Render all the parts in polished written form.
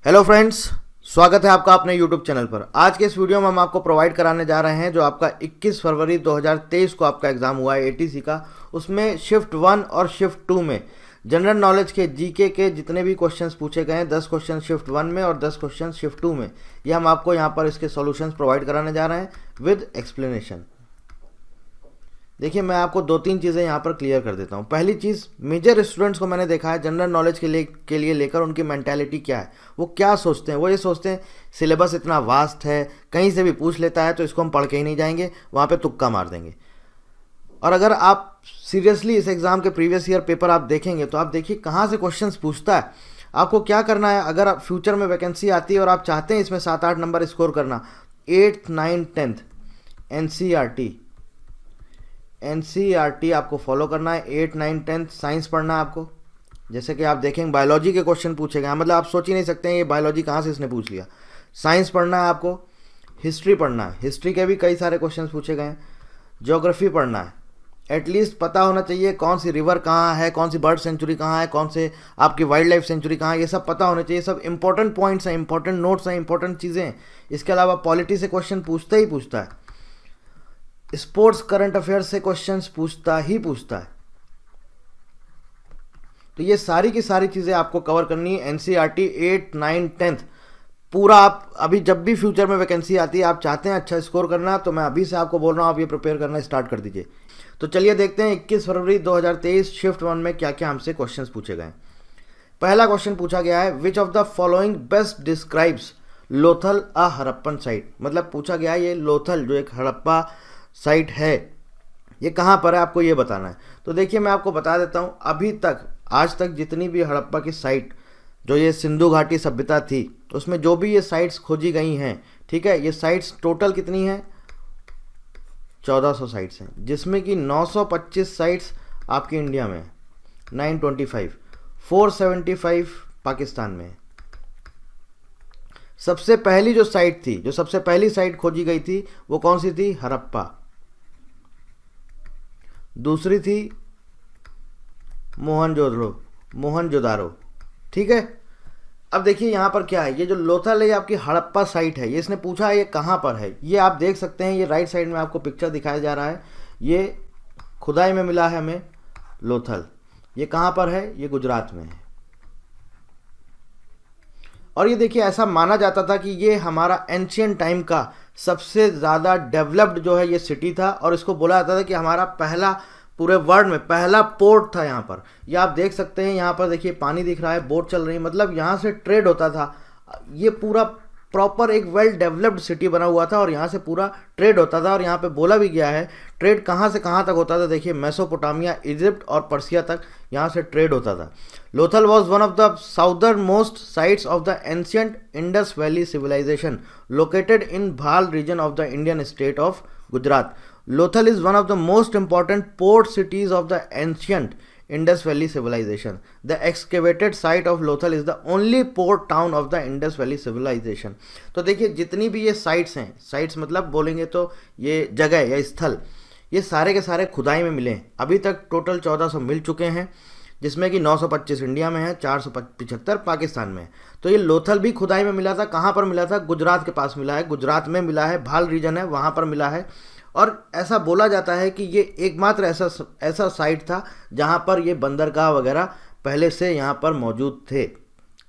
Hello friends, स्वागत है आपका अपने यूट्यूब चैनल पर। आज के इस वीडियो में हम आपको प्रोवाइड कराने जा रहे हैं जो आपका 21 फरवरी 2023 को आपका एग्जाम हुआ है एटीसी का। उसमें शिफ्ट 1 और शिफ्ट 2 में जनरल नॉलेज के जीके के जितने भी क्वेश्चंस पूछे गए हैं, 10 क्वेश्चन शिफ्ट 1 में और 10 क्वेश्चन शिफ्ट 2 में, ये हम आपको यहाँ पर इसके सॉल्यूशंस प्रोवाइड कराने जा रहे हैं विद एक्सप्लेनेशन। देखिए, मैं आपको दो तीन चीज़ें यहाँ पर क्लियर कर देता हूँ। पहली चीज़, मेजर स्टूडेंट्स को मैंने देखा है जनरल नॉलेज के लिए लेकर उनकी मेंटालिटी क्या है, वो क्या सोचते हैं। वो ये सोचते हैं सिलेबस इतना वास्ट है, कहीं से भी पूछ लेता है तो इसको हम पढ़ के ही नहीं जाएंगे, वहाँ पे तुक्का मार देंगे। और अगर आप सीरियसली इस एग्ज़ाम के प्रीवियस ईयर पेपर आप देखेंगे तो आप देखिए कहाँ से क्वेश्चन पूछता है। आपको क्या करना है, अगर आप फ्यूचर में वैकेंसी आती है और आप चाहते हैं इसमें 7-8 नंबर स्कोर करना, 8th 9th 10th एनसीईआरटी आपको फॉलो करना है। 8, 9, 10 साइंस पढ़ना है आपको। जैसे कि आप देखेंगे बायोलॉजी के क्वेश्चन पूछे गए, मतलब आप सोच ही नहीं सकते हैं ये बायोलॉजी कहाँ से इसने पूछ लिया। साइंस पढ़ना है आपको, हिस्ट्री पढ़ना है, हिस्ट्री के भी कई सारे क्वेश्चन पूछे गए हैं। ज्योग्राफी पढ़ना है, एटलीस्ट पता होना चाहिए कौन सी रिवर कहाँ है, कौन सी बर्ड सेंचुरी कहाँ है, कौन से आपकी वाइल्ड लाइफ सेंचुरी कहाँ है, ये सब पता होना चाहिए। सब इंपॉर्टेंट पॉइंट्स हैं, इंपॉर्टेंट नोट्स हैं, इंपॉर्टेंट चीज़ें हैं। इसके अलावा पॉलिटी से क्वेश्चन पूछता ही पूछता है, स्पोर्ट्स करंट अफेयर्स से क्वेश्चंस पूछता है। तो ये सारी की सारी चीज़ें आपको कवर करनी है। एनसीईआरटी 8, 9, 10 पूरा आप अभी जब भी फ्यूचर में वैकेंसी आती है, आप चाहते हैं अच्छा स्कोर करना, तो मैं अभी से आपको बोल रहा हूँ आप ये प्रिपेयर करना स्टार्ट कर दीजिए। तो चलिए देखते हैं 21 फरवरी 2023 शिफ्ट 1 में क्या क्या हमसे क्वेश्चंस पूछे गए। पहला क्वेश्चन पूछा गया है, विच of the following best describes Lothal a Harappan site. मतलब पूछा गया है ये लोथल जो एक हड़प्पा साइट है ये कहाँ पर है, आपको ये बताना है। तो देखिए, मैं आपको बता देता हूँ, अभी तक आज तक जितनी भी हड़प्पा की साइट जो ये सिंधु घाटी सभ्यता थी उसमें जो भी ये साइट्स खोजी गई हैं, ठीक है, ये साइट्स टोटल कितनी हैं, 1400 साइट्स हैं, जिसमें कि 925 साइट्स आपकी इंडिया में है, 925, 475 पाकिस्तान में है। सबसे पहली जो साइट थी, जो सबसे पहली साइट खोजी गई थी वो कौन सी थी, हड़प्पा। दूसरी थी मोहनजोदारो, ठीक है। अब देखिए यहाँ पर क्या है, ये जो लोथल है ये आपकी हड़प्पा साइट है। ये इसने पूछा है ये कहाँ पर है, ये आप देख सकते हैं, ये राइट साइड में आपको पिक्चर दिखाया जा रहा है। ये खुदाई में मिला है हमें लोथल। ये कहाँ पर है, ये गुजरात में है। और ये देखिए, ऐसा माना जाता था कि ये हमारा एंशियंट टाइम का सबसे ज़्यादा डेवलप्ड जो है ये सिटी था, और इसको बोला जाता था कि हमारा पहला, पूरे वर्ल्ड में पहला पोर्ट था यहाँ पर। ये आप देख सकते हैं, यहाँ पर देखिए पानी दिख रहा है, बोट चल रही है, मतलब यहाँ से ट्रेड होता था। ये पूरा प्रॉपर एक वेल डेवलप्ड सिटी बना हुआ था और यहाँ से पूरा ट्रेड होता था। और यहाँ पे बोला भी गया है ट्रेड कहाँ से कहाँ तक होता था। देखिए, मेसोपोटामिया, इजिप्ट और पर्सिया तक यहाँ से ट्रेड होता था। Lothal was one of the southernmost sites of the ancient Indus valley civilization located in Bhal region of the Indian state of Gujarat. Lothal is one of the most important port cities of the ancient Indus Valley civilization. The excavated site of Lothal is the only port town of the Indus Valley civilization. तो देखिए, जितनी भी ये sites हैं, sites मतलब बोलेंगे तो ये जगह या स्थल, ये सारे के सारे खुदाई में मिले हैं। अभी तक टोटल 1400 मिल चुके हैं, जिसमें कि 925 इंडिया में है, 475 पाकिस्तान में है। तो ये लोथल भी खुदाई में मिला था। कहाँ पर मिला था, गुजरात के पास मिला है, गुजरात में मिला है, भाल रीजन है वहाँ पर मिला है। और ऐसा बोला जाता है कि ये एकमात्र ऐसा साइट था जहाँ पर ये बंदरगाह वगैरह पहले से यहाँ पर मौजूद थे,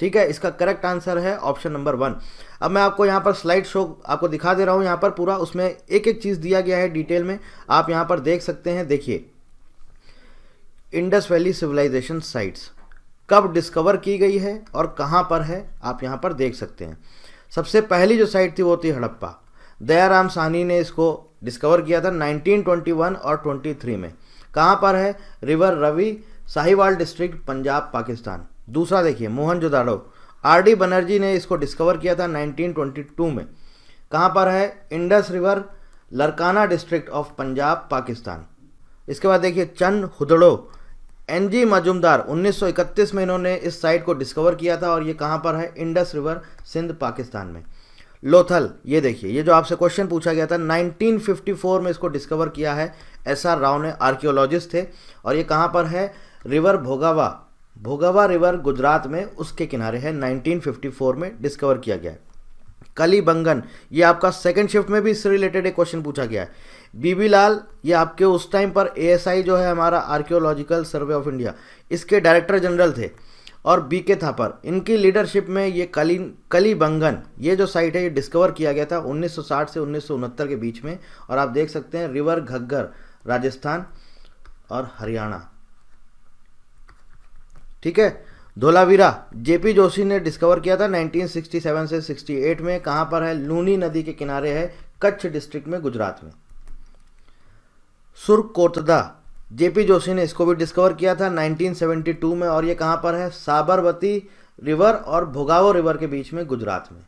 ठीक है। इसका करेक्ट आंसर है ऑप्शन नंबर 1। अब मैं आपको यहाँ पर स्लाइड शो आपको दिखा दे रहा हूँ। यहाँ पर पूरा उसमें एक एक चीज़ दिया गया है डिटेल में, आप यहाँ पर देख सकते हैं। देखिए, इंडस वैली सिविलाइजेशन साइट्स कब डिस्कवर की गई है और कहाँ पर है, आप यहाँ पर देख सकते हैं। सबसे पहली जो साइट थी वो थी हड़प्पा। दयाराम साहनी ने इसको डिस्कवर किया था 1921 और 23 में। कहाँ पर है, रिवर रवि, साहिवाल डिस्ट्रिक्ट, पंजाब, पाकिस्तान। दूसरा देखिए, मोहनजोदाड़ो, आर.डी. बनर्जी ने इसको डिस्कवर किया था 1922 में। कहाँ पर है, Indus river, Larkana district of Punjab, Pakistan. इसके बाद देखिए, चंद हुदड़ो, एन.जी. मजूमदार, 1931 में इन्होंने इस साइट को डिस्कवर किया था और ये कहाँ पर है, इंडस रिवर, सिंध, पाकिस्तान में। लोथल, ये देखिए, ये जो आपसे क्वेश्चन पूछा गया था 1954 में इसको डिस्कवर किया है, एस.आर. राव ने, आर्कियोलॉजिस्ट थे। और ये कहाँ पर है, रिवर भोगावा, भोगावा रिवर गुजरात में उसके किनारे है, 1954 में डिस्कवर किया गया है। कलीबंगन, ये आपका सेकंड शिफ्ट में भी इससे रिलेटेड एक क्वेश्चन पूछा गया है। बीबी लाल, ये आपके उस टाइम पर एएसआई जो है हमारा आर्कियोलॉजिकल सर्वे ऑफ इंडिया, इसके डायरेक्टर जनरल थे। और बीके थापर, इनकी लीडरशिप में ये कलीबंगन ये जो साइट है ये डिस्कवर किया गया था 1960 से 1969 के बीच में। और आप देख सकते हैं रिवर घग्गर, राजस्थान और हरियाणा। ठीक है। धोलावीरा जेपी जोशी ने डिस्कवर किया था 1967 से 68 में। कहां पर है? लूनी नदी के किनारे है, कच्छ डिस्ट्रिक्ट में, गुजरात में। सुरकोटदा, जेपी जोशी ने इसको भी डिस्कवर किया था 1972 में। और ये कहां पर है? साबरमती रिवर और भोगावो रिवर के बीच में, गुजरात में।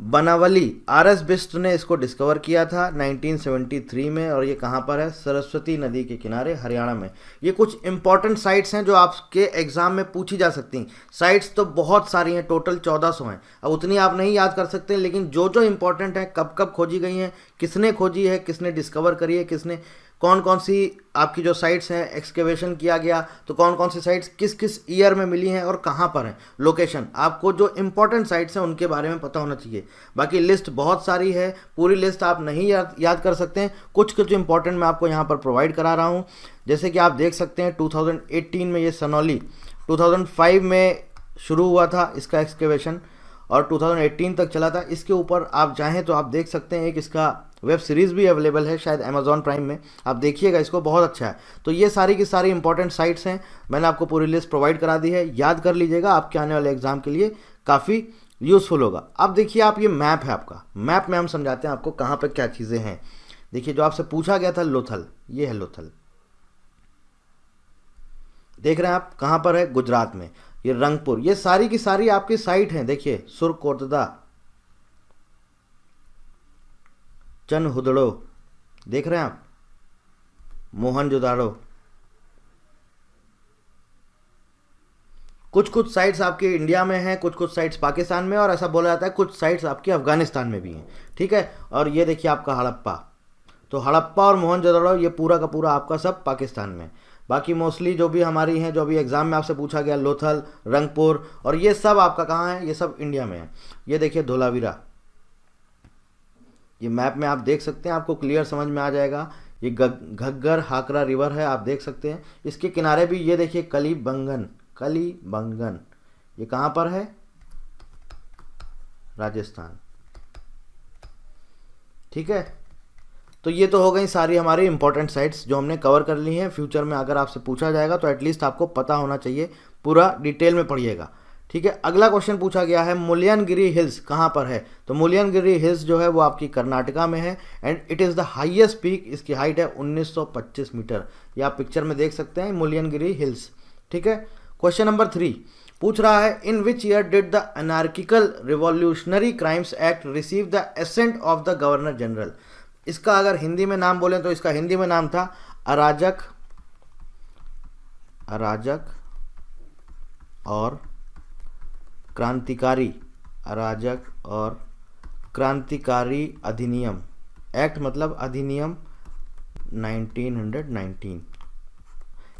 बनावली, आरएस बिस्ट ने इसको डिस्कवर किया था 1973 में। और ये कहाँ पर है? सरस्वती नदी के किनारे, हरियाणा में। ये कुछ इंपॉर्टेंट साइट्स हैं जो आपके एग्जाम में पूछी जा सकती हैं। साइट्स तो बहुत सारी हैं, टोटल 1400 हैं। अब उतनी आप नहीं याद कर सकते, लेकिन जो जो इंपॉर्टेंट है, कब कब खोजी गई हैं, किसने खोजी है, किसने डिस्कवर करी है, किसने, कौन कौन सी आपकी जो साइट्स हैं एक्सकेवेशन किया गया, तो कौन कौन सी साइट्स किस किस ईयर में मिली हैं और कहाँ पर हैं, लोकेशन, आपको जो इंपॉर्टेंट साइट्स हैं उनके बारे में पता होना चाहिए। बाकी लिस्ट बहुत सारी है, पूरी लिस्ट आप नहीं याद कर सकते हैं। कुछ कुछ इंपॉर्टेंट मैं आपको यहाँ पर प्रोवाइड करा रहा हूँ। जैसे कि आप देख सकते हैं 2018 में ये सनौली, 2005 में शुरू हुआ था इसका एक्सकेवेशन और 2018 तक चला था। इसके ऊपर आप चाहें तो आप देख सकते हैं, एक इसका वेब सीरीज़ भी अवेलेबल है शायद अमेजॉन प्राइम में, आप देखिएगा इसको, बहुत अच्छा है। तो ये सारी की सारी इंपॉर्टेंट साइट्स हैं, मैंने आपको पूरी लिस्ट प्रोवाइड करा दी है, याद कर लीजिएगा, आपके आने वाले एग्जाम के लिए काफ़ी यूज़फुल होगा। अब देखिए आप, ये मैप है आपका, मैप में हम समझाते हैं आपको कहाँ पर क्या चीज़ें हैं। देखिए जो आपसे पूछा गया था लोथल, ये है लोथल, देख रहे हैं आप कहाँ पर है? गुजरात में। ये रंगपुर, ये सारी की सारी आपकी साइट हैं। देखिए सुरकोटदा, चनहुदड़ो, देख रहे हैं आप, मोहनजोदाड़ो। कुछ कुछ साइट्स आपके इंडिया में हैं, कुछ कुछ साइट्स पाकिस्तान में, और ऐसा बोला जाता है कुछ साइट्स आपके अफगानिस्तान में भी हैं। ठीक है। और ये देखिए आपका हड़प्पा, तो हड़प्पा और मोहनजोदाड़ो ये पूरा का पूरा आपका सब पाकिस्तान में। बाकी मोस्टली जो भी हमारी हैं, जो भी एग्जाम में आपसे पूछा गया, लोथल, रंगपुर, और ये सब आपका कहाँ है? ये सब इंडिया में है। ये देखिए धोलावीरा, ये मैप में आप देख सकते हैं, आपको क्लियर समझ में आ जाएगा। ये घग्गर हाकरा रिवर है, आप देख सकते हैं। इसके किनारे भी ये देखिए कलीबंगन, कलीबंगन, ये कहाँ पर है? राजस्थान। ठीक है। तो ये तो हो गई सारी हमारी इंपॉर्टेंट साइट्स जो हमने कवर कर ली हैं। फ्यूचर में अगर आपसे पूछा जाएगा तो एटलीस्ट आपको पता होना चाहिए, पूरा डिटेल में पढ़िएगा। ठीक है। अगला क्वेश्चन पूछा गया है मुल्यानगिरी हिल्स कहाँ पर है? तो मुल्यानगिरी हिल्स जो है वो आपकी कर्नाटका में है and it is the highest peak. इसकी हाइट है 1925 मीटर। ये आप पिक्चर में देख सकते हैं, मुल्यानगिरी हिल्स। ठीक है। क्वेश्चन नंबर 3 पूछ रहा है, in which year did the anarchical revolutionary crimes act receive the assent of the governor general? इसका अगर हिंदी में नाम बोलें तो इसका हिंदी में नाम था अराजक और क्रांतिकारी, अराजक और क्रांतिकारी अधिनियम एक्ट, मतलब अधिनियम 1919।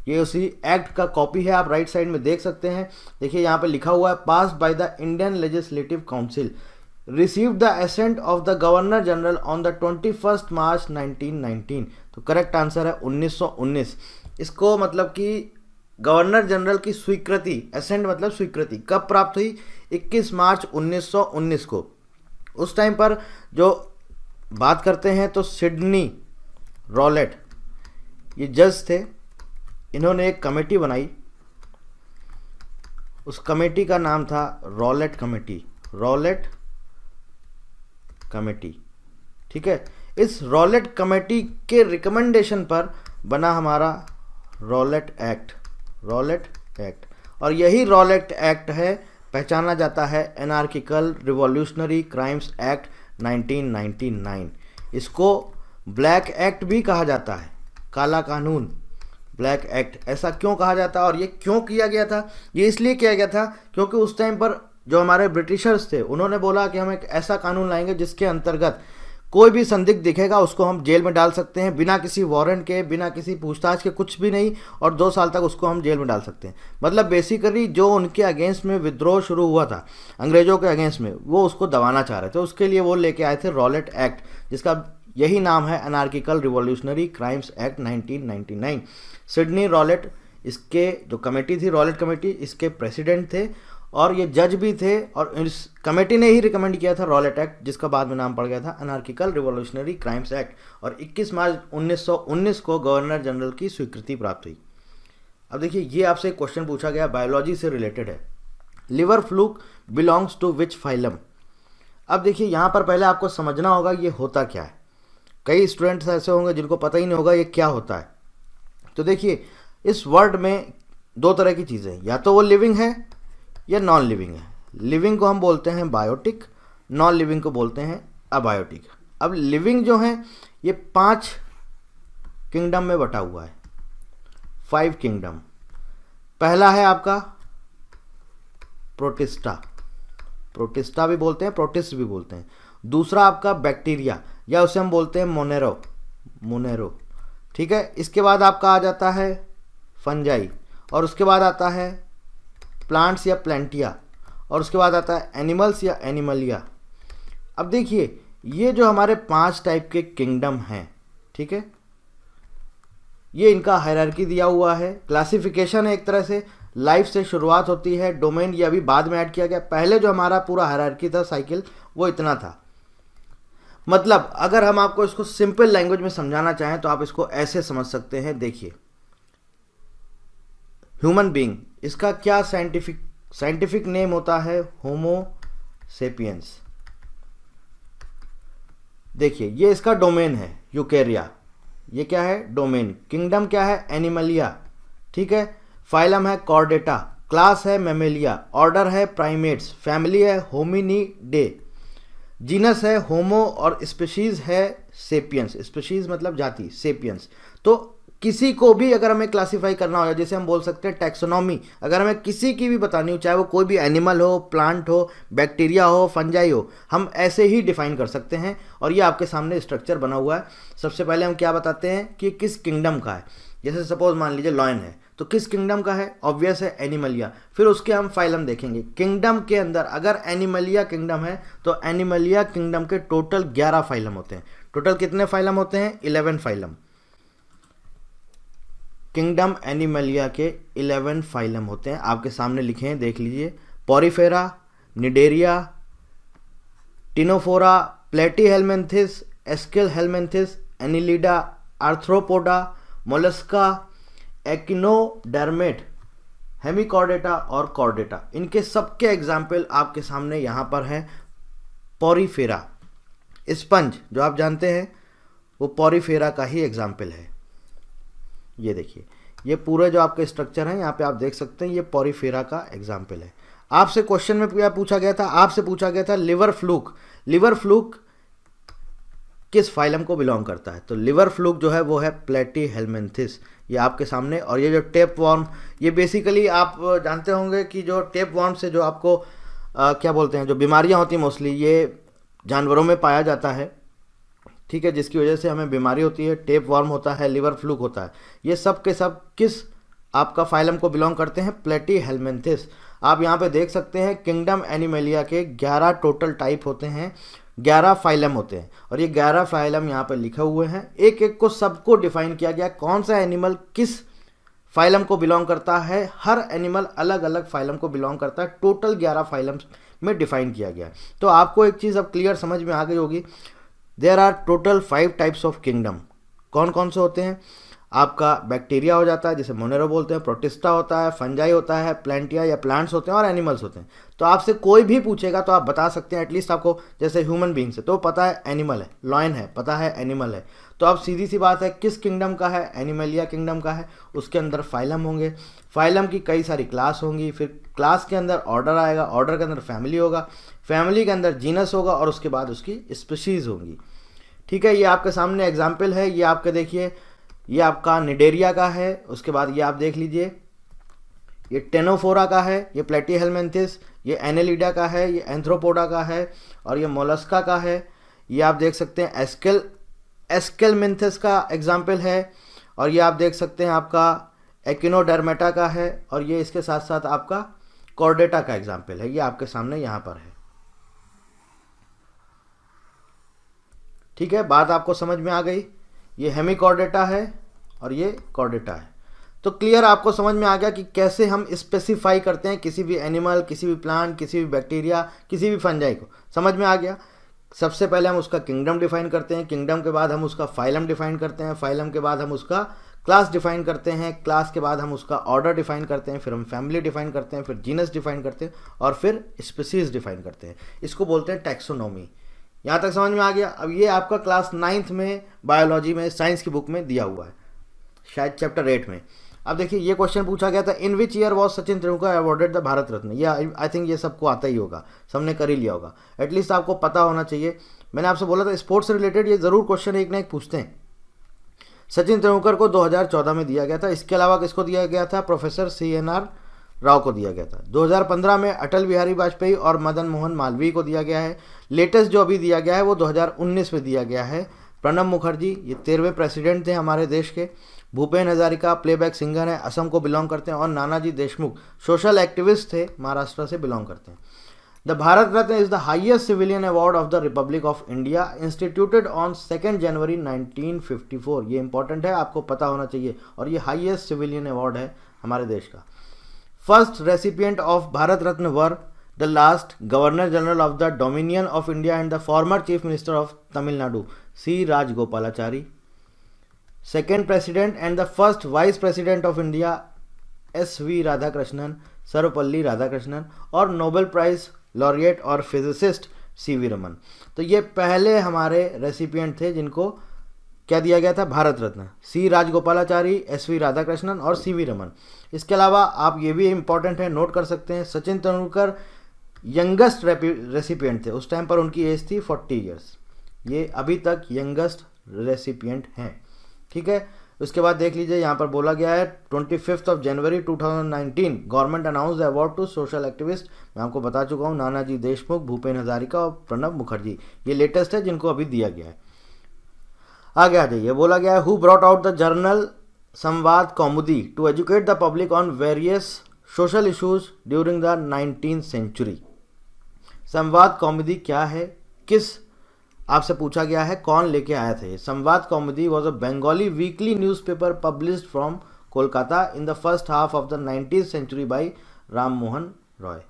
ये उसी एक्ट का कॉपी है, आप राइट साइड में देख सकते हैं। देखिए यहाँ पे लिखा हुआ है, passed by the Indian legislative council, receive the assent of the governor general on the 21 मार्च 1919। तो करेक्ट आंसर है 1919। इसको मतलब कि गवर्नर जनरल की स्वीकृति, एसेंट मतलब स्वीकृति, कब प्राप्त हुई? 21 मार्च 1919 को। उस टाइम पर जो बात करते हैं तो सिडनी रॉलेट ये जज थे, इन्होंने एक कमेटी बनाई, उस कमेटी का नाम था रॉलेट कमेटी, रॉलेट कमेटी। ठीक है। इस रॉलेट कमेटी के रिकमेंडेशन पर बना हमारा रॉलेट एक्ट, रॉलेट एक्ट। और यही रॉलेट एक्ट है, पहचाना जाता है एनार्किकल रिवॉल्यूशनरी क्राइम्स एक्ट 1999। इसको ब्लैक एक्ट भी कहा जाता है, काला कानून, ब्लैक एक्ट। ऐसा क्यों कहा जाता है और ये क्यों किया गया था? ये इसलिए किया गया था क्योंकि उस टाइम पर जो हमारे ब्रिटिशर्स थे उन्होंने बोला कि हम एक ऐसा कानून लाएंगे जिसके अंतर्गत कोई भी संदिग्ध दिखेगा उसको हम जेल में डाल सकते हैं बिना किसी वारंट के, बिना किसी पूछताछ के, कुछ भी नहीं, और 2 साल तक उसको हम जेल में डाल सकते हैं। मतलब बेसिकली जो उनके अगेंस्ट में विद्रोह शुरू हुआ था अंग्रेजों के अगेंस्ट में, वो उसको दबाना चाह रहे थे। उसके लिए वो लेके आए थे रॉलेट एक्ट, जिसका यही नाम है anarchical revolutionary crimes act 1999। Sydney Rowlatt इसके जो कमेटी थी, रॉलेट कमेटी, इसके प्रेसिडेंट थे और ये जज भी थे, और इस कमेटी ने ही रिकमेंड किया था रॉलेट एक्ट, जिसका बाद में नाम पड़ गया था अनार्किकल रिवॉल्यूशनरी क्राइम्स एक्ट, और 21 मार्च 1919 को गवर्नर जनरल की स्वीकृति प्राप्त हुई। अब देखिए, ये आपसे एक क्वेश्चन पूछा गया, बायोलॉजी से रिलेटेड है। Liver fluke belongs to which phylum. अब देखिए, यहाँ पर पहले आपको समझना होगा ये होता क्या है। कई स्टूडेंट्स ऐसे होंगे जिनको पता ही नहीं होगा ये क्या होता है। तो देखिए, इस वर्ड में 2 तरह की चीज़ें हैं, या तो वो लिविंग है या नॉन लिविंग है। लिविंग को हम बोलते हैं बायोटिक, नॉन लिविंग को बोलते हैं अबायोटिक। अब लिविंग जो है ये 5 किंगडम में बटा हुआ है, 5 किंगडम। पहला है आपका प्रोटिस्टा, प्रोटिस्टा भी बोलते हैं, प्रोटिस्ट भी बोलते हैं। दूसरा आपका बैक्टीरिया, या उसे हम बोलते हैं मोनेरो, मोनेरो, ठीक है। इसके बाद आपका आ जाता है फंजाई, और उसके बाद आता है प्लांट्स या प्लांटिया, और उसके बाद आता है एनिमल्स या एनिमलिया। अब देखिए, ये जो हमारे 5 टाइप के किंगडम हैं, ठीक है, ये इनका हायरार्की दिया हुआ है, क्लासिफिकेशन है एक तरह से। लाइफ से शुरुआत होती है, डोमेन ये अभी बाद में ऐड किया गया, पहले जो हमारा पूरा हायरार्की था साइकिल वो इतना था। मतलब अगर हम आपको इसको सिंपल लैंग्वेज में समझाना चाहें तो आप इसको ऐसे समझ सकते हैं। देखिए, ह्यूमन बीइंग, इसका क्या साइंटिफिक नेम होता है, होमो सेपियंस। देखिए, ये इसका डोमेन है यूकेरिया, ये क्या है डोमेन। किंगडम क्या है एनिमलिया, ठीक है। फाइलम है कॉर्डेटा, क्लास है मेमेलिया, ऑर्डर है प्राइमेट्स, फैमिली है होमिनिडे, जीनस है होमो, और स्पीशीज है सेपियंस। स्पीशीज मतलब जाति, सेपियंस। तो किसी को भी अगर हमें क्लासिफाई करना हो, जैसे हम बोल सकते हैं टैक्सोनॉमी, अगर हमें किसी की भी बतानी हो, चाहे वो कोई भी एनिमल हो, प्लांट हो, बैक्टीरिया हो, फंजाई हो, हम ऐसे ही डिफाइन कर सकते हैं। और ये आपके सामने स्ट्रक्चर बना हुआ है। सबसे पहले हम क्या बताते हैं कि किस किंगडम का है। जैसे सपोज मान लीजिए लॉयन है, तो किस किंगडम का है, ऑब्वियस है एनिमलिया। फिर उसके हम फाइलम देखेंगे। किंगडम के अंदर अगर एनिमलिया किंगडम है तो एनिमलिया किंगडम के टोटल 11 फाइलम होते हैं। टोटल कितने फाइलम होते हैं, 11 फाइलम। किंगडम एनिमलिया के 11 फाइलम होते हैं, आपके सामने लिखे हैं, देख लीजिए। Porifera, cnidaria, ctenophora, platyhelminthes, aschelminthes, annelida, arthropoda, mollusca, echinodermata, hemichordata और कॉर्डेटा। इनके सबके एग्जाम्पल आपके सामने यहाँ पर हैं। पॉरीफेरा, स्पंज जो आप जानते हैं, वो पॉरीफेरा का ही एग्जाम्पल है। ये देखिए, ये पूरे जो आपके स्ट्रक्चर हैं यहाँ पे आप देख सकते हैं, ये पॉरीफेरा का एग्जाम्पल है। आपसे क्वेश्चन में क्या पूछा गया था, आपसे पूछा गया था लिवर फ्लूक। लिवर फ्लूक किस फाइलम को बिलोंग करता है, तो लिवर फ्लूक जो है वो है प्लेटीहेलमिन्थिस, ये आपके सामने। और ये जो टेप वॉर्म, ये बेसिकली आप जानते होंगे कि जो टेप वॉर्म से जो आपको क्या बोलते हैं, जो बीमारियां होती हैं मोस्टली ये जानवरों में पाया जाता है, ठीक है, जिसकी वजह से हमें बीमारी होती है। टेप वॉर्म होता है, लिवर फ्लूक होता है, ये सब के सब किस आपका फाइलम को बिलोंग करते हैं, प्लेटीहेलमिन्थिस। आप यहाँ पे देख सकते हैं किंगडम एनिमलिया के 11 टोटल टाइप होते हैं, 11 फाइलम होते हैं, और ये 11 फाइलम यहाँ पर लिखे हुए हैं। एक एक को सबको डिफाइन किया गया, कौन सा एनिमल किस फाइलम को बिलोंग करता है। हर एनिमल अलग अलग फाइलम को बिलोंग करता है, टोटल 11 फाइलम में डिफाइन किया गया। तो आपको एक चीज़ अब क्लियर समझ में आ गई होगी, there are total 5 types of kingdom. कौन कौन से होते हैं, आपका बैक्टीरिया हो जाता है जिसे मोनेरो बोलते हैं, प्रोटिस्टा होता है, फंजाई होता है, प्लांटिया या प्लांट्स होते हैं, और एनिमल्स होते हैं। तो आपसे कोई भी पूछेगा तो आप बता सकते हैं, एटलीस्ट आपको जैसे ह्यूमन बीइंग से तो पता है एनिमल है, लॉयन है पता है एनिमल है। तो अब सीधी सी बात है, किस किंगडम का है, एनिमलिया किंगडम का है, उसके अंदर फाइलम होंगे, फाइलम की कई सारी क्लास होंगी, फिर क्लास के अंदर ऑर्डर आएगा, ऑर्डर के अंदर फैमिली होगा, फैमिली के अंदर जीनस होगा, और उसके बाद उसकी स्पीशीज होंगी। ठीक है, ये आपके सामने एग्जाम्पल है। ये आपके देखिए, ये आपका निडेरिया का है, उसके बाद ये आप देख लीजिए, ये टेनोफोरा का है, ये प्लेटीहेलमिन्थिस, ये एनेलिडा का है, ये एंथ्रोपोडा का है, और ये मोलस्का का है, ये आप देख सकते हैं एस्केलमिंथस का एग्जाम्पल है, और ये आप देख सकते हैं आपका एकिनोडर्मेटा का है, और ये इसके साथ साथ आपका कॉर्डेटा का एग्जाम्पल है, ये आपके सामने यहाँ पर है। ठीक है, बात आपको समझ में आ गई। ये हेमिकॉर्डेटा है और ये कॉर्डेटा है। तो क्लियर आपको समझ में आ गया कि कैसे हम स्पेसिफाई करते हैं किसी भी एनिमल, किसी भी प्लांट, किसी भी बैक्टीरिया, किसी भी फंजाई को। समझ में आ गया। सबसे पहले हम उसका किंगडम डिफाइन करते हैं, किंगडम के बाद हम उसका फाइलम डिफाइन करते हैं, फाइलम के बाद हम उसका क्लास डिफाइन करते हैं, क्लास के बाद हम उसका ऑर्डर डिफाइन करते हैं, फिर हम फैमिली डिफाइन करते हैं, फिर जीनस डिफाइन करते हैं, और फिर स्पीसीज डिफाइन करते हैं। इसको बोलते हैं टैक्सोनॉमी। यहाँ तक समझ में आ गया। अब ये आपका क्लास 9th में बायोलॉजी में साइंस की बुक में दिया हुआ है, शायद चैप्टर 8 में। अब देखिए ये क्वेश्चन पूछा गया था, in which year was Sachin Tendulkar awarded the Bharat Ratna. ये आई थिंक ये सबको आता ही होगा, सबने कर ही लिया होगा, एटलीस्ट आपको पता होना चाहिए। मैंने आपसे बोला था स्पोर्ट्स से रिलेटेड ये जरूर क्वेश्चन एक ना एक पूछते हैं। सचिन तेंदुलकर को 2014 में दिया गया था। इसके अलावा किसको दिया गया था? प्रोफेसर CNR राव को दिया गया था। 2015 में अटल बिहारी वाजपेयी और मदन मोहन मालवीय को दिया गया है। लेटेस्ट जो अभी दिया गया है वो 2019 में दिया गया है। प्रणब मुखर्जी ये 13वें प्रेसिडेंट थे हमारे देश के। भूपेन हजारिका प्लेबैक सिंगर हैं, असम को बिलोंग करते हैं। और नानाजी देशमुख सोशल एक्टिविस्ट थे, महाराष्ट्र से बिलोंग करते हैं। The Bharat Ratna is the highest civilian award of the Republic of India, instituted on 2 जनवरी 1954। ये इंपॉर्टेंट है, आपको पता होना चाहिए, और ये हाईएस्ट सिविलियन अवार्ड है हमारे देश का। First recipient of Bharat Ratna were the last governor general of the dominion of India and the former chief minister of Tamil Nadu C. Rajagopalachari. Second president and the first vice president of India S.V. Radhakrishnan, Sarvepalli Radhakrishnan. और Nobel prize laureate और physicist C.V. Raman. तो ये पहले हमारे recipient थे जिनको क्या दिया गया था? भारत रत्न। C. राजगोपालाचारी, S.V. राधाकृष्णन और C.V. रमन। इसके अलावा आप ये भी इंपॉर्टेंट है, नोट कर सकते हैं, सचिन तेंदुलकर यंगेस्ट रेसिपिएंट थे। उस टाइम पर उनकी एज थी 40 ईयर्स। ये अभी तक यंगेस्ट रेसिपिएंट हैं। ठीक है, उसके बाद देख लीजिए यहाँ पर बोला गया है 25 जनवरी 2019 government announce the award to social activist. मैं आपको बता चुका हूँ, नानाजी देशमुख, भूपेन हजारिका और प्रणब मुखर्जी। ये लेटेस्ट है जिनको अभी दिया गया है। आगे आ जाइए, बोला गया है who brought out the journal Sambad Kaumudi to educate the public on various social issues during the 19th century. Sambad Kaumudi क्या है, किस आपसे पूछा गया है, कौन लेके आया था? Sambad Kaumudi was a Bengali weekly newspaper published from Kolkata in the first half of the 19th century by Ram Mohan Roy.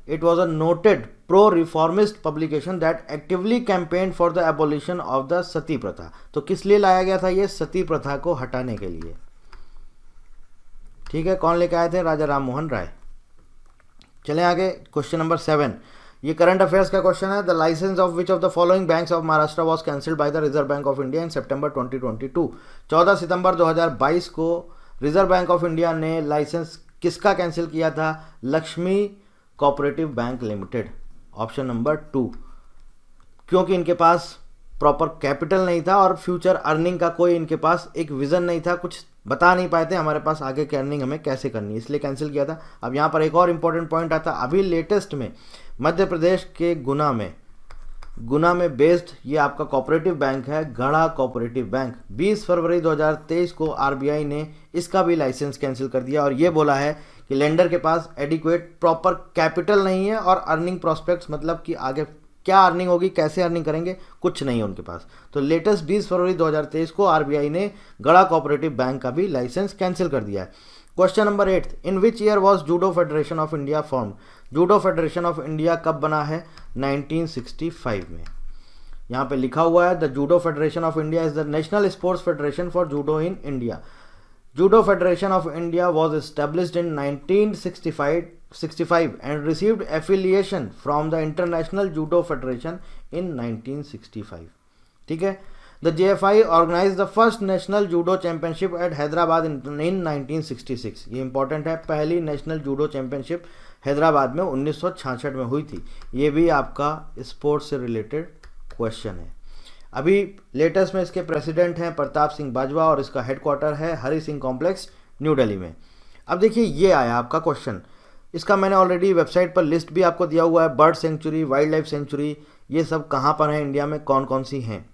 It was a noted pro-reformist publication that actively campaigned for the abolition of the सती प्रथा। तो किस लिए लाया गया था ये? सती प्रथा को हटाने के लिए। ठीक है, कौन लेके आए थे? राजा राम मोहन राय। चलें आगे, क्वेश्चन नंबर 7। ये करंट अफेयर्स का क्वेश्चन है। The licence of which of the following banks of Maharashtra was cancelled by the Reserve Bank of India in September 2022। 14 सितंबर 2022 को रिजर्व बैंक ऑफ इंडिया ने लाइसेंस किसका कैंसिल किया था? Lakshmi cooperative bank limited, option number 2। क्योंकि इनके पास proper capital नहीं था और फ्यूचर अर्निंग का कोई इनके पास एक विजन नहीं था, कुछ बता नहीं पाए थे हमारे पास आगे की अर्निंग हमें कैसे करनी है, इसलिए कैंसिल किया था। अब यहाँ पर एक और इम्पोर्टेंट पॉइंट आता है, अभी लेटेस्ट में मध्य प्रदेश के गुना में बेस्ड ये आपका कोऑपरेटिव बैंक है, गढ़ा कोऑपरेटिव बैंक। 20 फरवरी 2023 को RBI ने इसका भी लाइसेंस कैंसिल कर दिया और ये बोला है कि लेंडर के पास एडिक्वेट प्रॉपर कैपिटल नहीं है और अर्निंग प्रॉस्पेक्ट्स, मतलब कि आगे क्या अर्निंग होगी, कैसे अर्निंग करेंगे, कुछ नहीं है उनके पास। तो लेटेस्ट 20 फरवरी 2023 को RBI ने गढ़ा कोऑपरेटिव बैंक का भी लाइसेंस कैंसिल कर दिया है। Question number 8, in which year was judo federation of India formed. Judo federation of India कब बना है? 1965 में। यहाँ पे लिखा हुआ है the judo federation of India is the national sports federation for judo in India. Judo Federation of India was established in 1965 and received affiliation from the International Judo Federation in 1965. ठीक है, The JFI organized the first national judo championship at Hyderabad in 1966. ये important है, पहली national judo championship Hyderabad में 1966 में हुई थी। ये भी आपका स्पोर्ट्स से रिलेटेड क्वेश्चन है। अभी लेटेस्ट में इसके प्रेसिडेंट हैं प्रताप सिंह बाजवा और इसका हेडक्वार्टर है हरि सिंह कॉम्प्लेक्स न्यू दिल्ली में। अब देखिए ये आया आपका क्वेश्चन, इसका मैंने ऑलरेडी वेबसाइट पर लिस्ट भी आपको दिया हुआ है, bird sanctuary, wild life sanctuary, ये सब कहाँ पर है इंडिया में, कौन कौन सी हैं।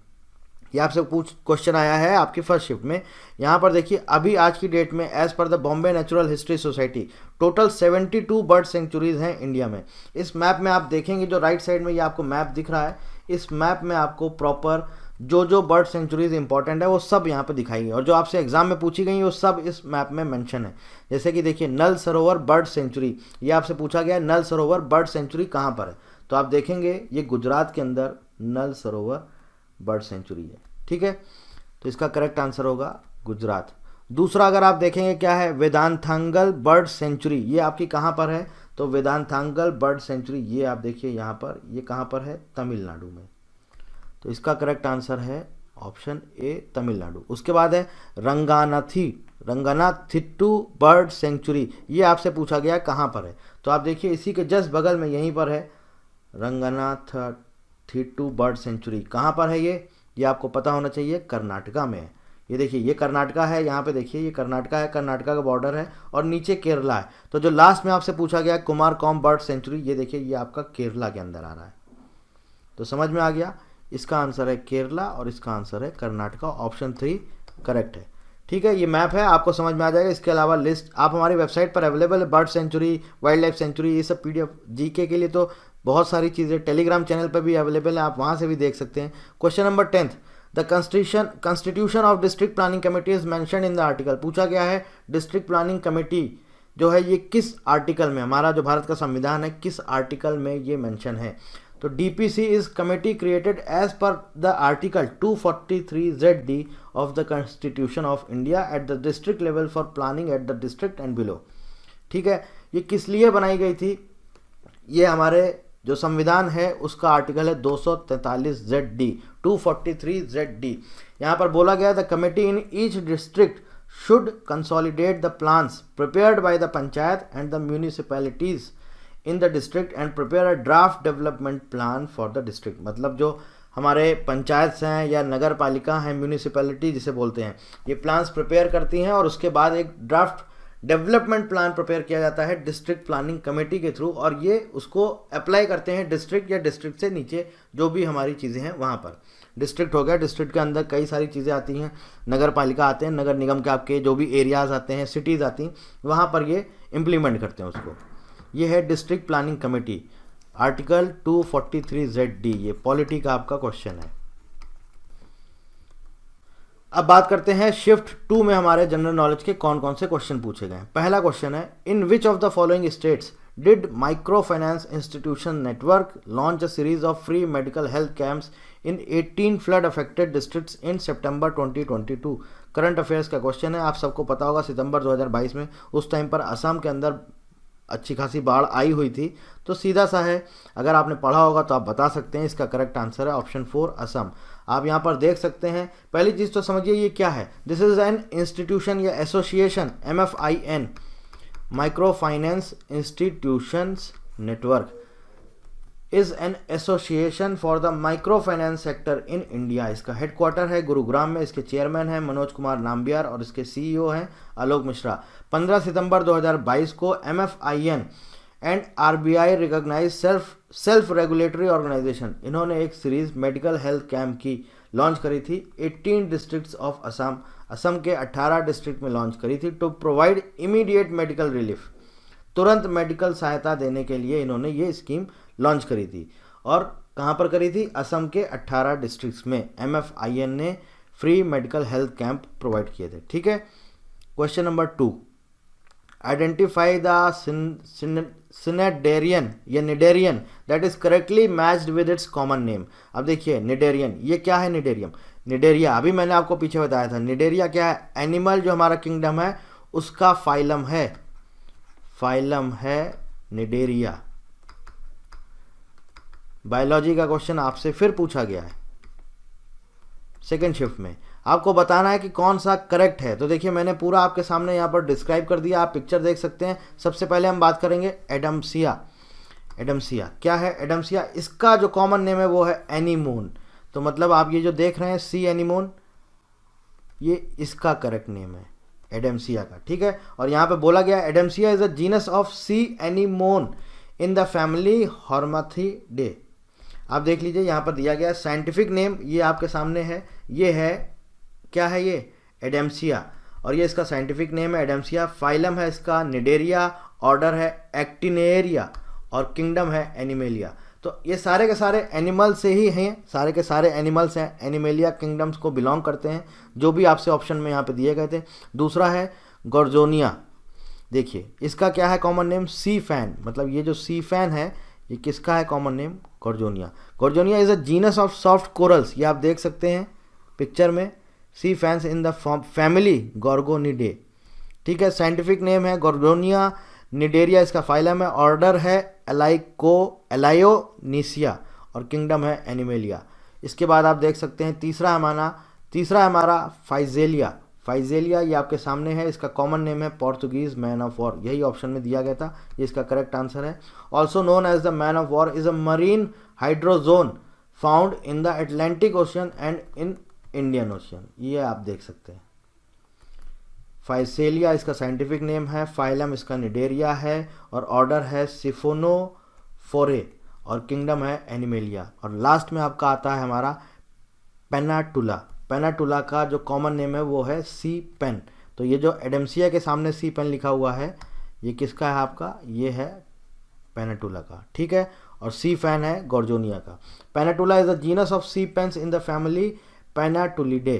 ये आपसे क्वेश्चन आया है आपकी फर्स्ट शिफ्ट में। यहाँ पर देखिए अभी आज की डेट में as per the Bombay natural history society total 72 bird sanctuaries हैं इंडिया में। इस मैप में आप देखेंगे जो राइट साइड में ये आपको मैप दिख रहा है, इस मैप में आपको प्रॉपर जो बर्ड सेंचुरीज इंपॉर्टेंट है वो सब यहाँ पे दिखाई गई, और जो आपसे एग्जाम में पूछी गई वो सब इस मैप में मेंशन है। जैसे कि देखिए नल सरोवर बर्ड सेंचुरी, ये आपसे पूछा गया है नल सरोवर बर्ड सेंचुरी कहाँ पर है, तो आप देखेंगे ये गुजरात के अंदर नल सरोवर बर्ड सेंचुरी है। ठीक है, तो इसका करेक्ट आंसर होगा गुजरात। दूसरा अगर आप देखेंगे क्या है, वेदांथांगल बर्ड सेंचुरी, ये आपकी कहाँ पर है, तो वेदांथांगल बर्ड सेंचुरी ये आप देखिए यहाँ पर, ये कहाँ पर है, तमिलनाडु में। तो इसका करेक्ट आंसर है ऑप्शन ए तमिलनाडु। उसके बाद है रंगनाथिट्टू बर्ड सेंचुरी, ये आपसे पूछा गया कहाँ पर है, तो आप देखिए इसी के जस्ट बगल में यहीं पर है रंगनाथिट्टू बर्ड सेंचुरी। कहाँ पर है ये आपको पता होना चाहिए, कर्नाटका में है। ये देखिए ये कर्नाटका है, यहाँ पे देखिए ये कर्नाटका है, कर्नाटका का बॉर्डर है, और नीचे केरला है। तो जो लास्ट में आपसे पूछा गया कुमारकोम बर्ड सेंचुरी, ये देखिए ये आपका केरला के अंदर आ रहा है। तो समझ में आ गया, इसका आंसर है केरला और इसका आंसर है कर्नाटका, ऑप्शन 3 करेक्ट है। ठीक है, ये मैप है, आपको समझ में आ जाएगा। इसके अलावा लिस्ट आप हमारी वेबसाइट पर अवेलेबल है, bird sanctuary, wild life sanctuary, ये सब PDF GK के लिए तो बहुत सारी चीज़ें टेलीग्राम चैनल पर भी अवेलेबल है, आप वहाँ से भी देख सकते हैं। Question number 10, the constitution of district planning committee is mention in the article, पूछा गया है डिस्ट्रिक्ट प्लानिंग कमेटी जो है ये किस आर्टिकल में, हमारा जो भारत का संविधान है किस आर्टिकल में ये मेंशन है। तो DPC is committee created as per the article 243ZD of the constitution of India at the district level for planning at the district and below. ठीक है, ये किस लिए बनाई गई थी, ये हमारे जो संविधान है उसका आर्टिकल है 243ZD 243ZD। यहाँ पर बोला गया the committee in each district should consolidate the plans prepared by the panchayat and the municipalities in the district and prepare a draft development plan for the district. मतलब जो हमारे पंचायत हैं या नगर पालिका हैं, म्यूनिसिपैलिटी जिसे बोलते हैं, ये प्लान्स प्रिपेयर करती हैं और उसके बाद एक ड्राफ्ट डेवलपमेंट प्लान प्रिपेयर किया जाता है डिस्ट्रिक्ट प्लानिंग कमेटी के थ्रू, और ये उसको अप्लाई करते हैं डिस्ट्रिक्ट या डिस्ट्रिक्ट से नीचे जो भी हमारी चीज़ें हैं वहाँ पर। डिस्ट्रिक्ट हो गया, डिस्ट्रिक्ट के अंदर कई सारी चीज़ें आती हैं, नगर पालिका आते हैं, नगर निगम के आपके जो भी एरियाज़ आते हैं, सिटीज़ आती हैं, वहाँ पर ये इम्प्लीमेंट करते हैं उसको। ये है district planning committee, article 243ZD, ये पॉलिटी का आपका क्वेश्चन है। अब बात करते हैं शिफ्ट 2 में हमारे जनरल नॉलेज के कौन कौन से क्वेश्चन पूछे गए हैं। पहला क्वेश्चन है, in which of the following states did micro finance institution network launch a series of free medical health camps in 18 flood affected districts in September 2022। Current affairs का क्वेश्चन है, आप सबको पता होगा सितंबर 2022 में उस टाइम पर असम के अंदर अच्छी खासी बाढ़ आई हुई थी। तो सीधा सा है, अगर आपने पढ़ा होगा तो आप बता सकते हैं। इसका करेक्ट आंसर है ऑप्शन 4 असम। आप यहाँ पर देख सकते हैं, पहली चीज़ तो समझिए ये क्या है, दिस इज एन इंस्टीट्यूशन या association, MFIN, micro finance institutions network is an association for the micro finance sector in India. इसका हेडक्वार्टर है गुरुग्राम में, इसके चेयरमैन हैं मनोज कुमार नाम्बियार और इसके CEO हैं आलोक मिश्रा। 15 सितंबर 2022 को MFIN and RBI recognise self regulatory organisation, इन्होंने एक सीरीज मेडिकल हेल्थ कैंप की लॉन्च करी थी 18 डिस्ट्रिक्ट्स ऑफ असम, असम के 18 डिस्ट्रिक्ट में लॉन्च करी थी, to provide immediate medical relief, तुरंत मेडिकल सहायता देने के लिए इन्होंने ये स्कीम लॉन्च करी थी। और कहाँ पर करी थी, असम के 18 डिस्ट्रिक्ट्स में MFIN ने free medical health camp provide किए थे। ठीक है, क्वेश्चन नंबर 2, आइडेंटिफाई द सिनेडेरियन या cnidarian that is correctly matched with its common name. अब देखिए निडेरियन, ये क्या है निडेरियम, निडेरिया, अभी मैंने आपको पीछे बताया था, निडेरिया क्या है, एनिमल जो हमारा किंगडम है उसका फाइलम है निडेरिया। बायोलॉजी का क्वेश्चन आपसे फिर पूछा गया है सेकेंड शिफ्ट में, आपको बताना है कि कौन सा करेक्ट है। तो देखिए मैंने पूरा आपके सामने यहाँ पर डिस्क्राइब कर दिया, आप पिक्चर देख सकते हैं। सबसे पहले हम बात करेंगे एडम्सिया। एडम्सिया क्या है, एडम्सिया इसका जो कॉमन नेम है वो है एनीमोन। तो मतलब आप ये जो देख रहे हैं सी एनीमोन, ये इसका करेक्ट नेम है एडेम्सिया का, ठीक है। और यहाँ पे बोला गया Adamsia is a genus of sea anemone in the family Hormathiidae. आप देख लीजिए यहाँ पर दिया गया साइंटिफिक नेम, ये आपके सामने है, ये है क्या है, ये एडेम्सिया, और ये इसका साइंटिफिक नेम है एडेम्सिया। फाइलम है इसका निडेरिया, ऑर्डर है एक्टिनेरिया, और किंगडम है एनिमेलिया। तो ये सारे के सारे एनिमल से ही हैं, सारे के सारे एनिमल्स हैं, एनिमेलिया किंगडम्स को बिलोंग करते हैं, जो भी आपसे ऑप्शन में यहाँ पे दिए गए थे। दूसरा है गोर्जोनिया, देखिए इसका क्या है कॉमन नेम, सी फैन, मतलब ये जो सी फैन है ये किसका है common name, Gorgonia. Gorgonia is a genus of soft corals, ये आप देख सकते हैं पिक्चर में, sea fans in the family Gorgoniidae, ठीक है। साइंटिफिक नेम है गोर्गोनिया निडेरिया, इसका फाइलम है, ऑर्डर है एलायोनीसिया, और किंगडम है एनिमेलिया। इसके बाद आप देख सकते हैं तीसरा हमारा फाइजेलिया। फाइजेलिया ये आपके सामने है, इसका कॉमन नेम है पोर्तुगीज मैन ऑफ वॉर, यही ऑप्शन में दिया गया था, ये इसका करेक्ट आंसर है। Also known as the man of war is a marine hydrozoan found in the Atlantic ocean and in Indian ocean, ये आप देख सकते हैं। फाइसेलिया इसका साइंटिफिक नेम है, फाइलम इसका निडेरिया है, और ऑर्डर है सिफोनोफोरे, और किंगडम है एनिमेलिया। और लास्ट में आपका आता है हमारा पेनाटुला। पेनाटुला का जो कॉमन नेम है वो है सी पेन। तो ये जो एडेम्सिया के सामने सी पेन लिखा हुआ है ये किसका है आपका, ये है पेनाटुला का, ठीक है। और सी फैन है गोर्जोनिया का। Pennatula is the genus of sea pens in the family Pennatulidae.